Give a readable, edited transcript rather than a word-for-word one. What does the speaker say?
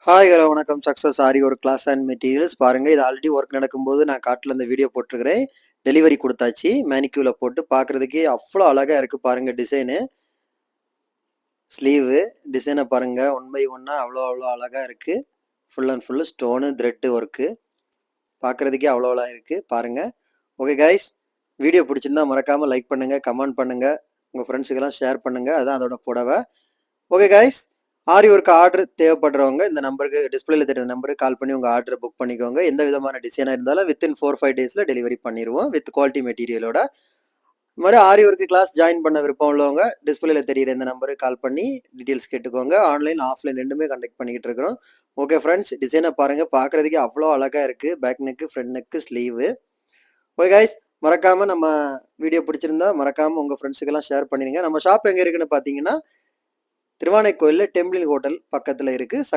Hi hello வணக்கம் success ஆரி ஒரு class and materials பாருங்கள். இது ஆல்ரெடி ஒர்க் நடக்கும்போது நான் காட்டில் இந்த வீடியோ போட்டிருக்கிறேன். டெலிவரி கொடுத்தாச்சு. மேனிக்யூவில் போட்டு பார்க்குறதுக்கே அவ்வளோ அழகாக இருக்குது பாருங்கள். டிசைனு ஸ்லீவு டிசைனை பாருங்கள். ஒன் பை ஒன்னாக அவ்வளோ அழகாக இருக்குது. Full and full stone thread work பார்க்குறதுக்கே அவ்வளோ அழகாக இருக்குது பாருங்கள். ஓகே கைஸ், வீடியோ பிடிச்சிருந்தா மறக்காமல் லைக் பண்ணுங்கள், கமெண்ட் பண்ணுங்கள், உங்கள் ஃப்ரெண்ட்ஸுக்கெல்லாம் ஷேர் பண்ணுங்கள். அதுதான் அதோட புடவை. ஓகே கைஸ், ஆரி ஒர்க் ஆர்டர் தேவைப்படுறவங்க இந்த நம்பருக்கு டிஸ்பிளேல தெரியுற நம்பருக்கு கால் பண்ணி உங்கள் ஆர்டரை புக் பண்ணிக்கோங்க. எந்த விதமான டிசைனாக இருந்தாலும் வித்தின் 4-5 டேஸில் டெலிவரி பண்ணிடுவோம் வித் குவாலிட்டி மெட்டீரியலோட. இது மாதிரி ஆரி ஒர்க்கு கிளாஸ் ஜாயின் பண்ண விருப்பம் உள்ளவங்க டிஸ்பிளேல தெரியுற இந்த நம்பருக்கு கால் பண்ணி டீட்டெயில்ஸ் கேட்டுக்கோங்க. ஆன்லைன் ஆஃப்லைன் ரெண்டுமே கண்டக்ட் பண்ணிக்கிட்டு இருக்கிறோம். ஓகே ஃப்ரெண்ட்ஸ், டிசைனை பாருங்கள். பார்க்குறதுக்கே அவ்வளோ அழகாக இருக்குது. Back neck, front neck, sleeve. Okay guys, மறக்காமல் நம்ம வீடியோ பிடிச்சிருந்தா மறக்காமல் உங்கள் ஃப்ரெண்ட்ஸுக்கெல்லாம் ஷேர் பண்ணிடுங்க. நம்ம ஷாப் எங்கே இருக்குன்னு பார்த்தீங்கன்னா திருவானைக்கோயிலில் டெம்பிள் ஹோட்டல் பக்கத்தில் இருக்குது.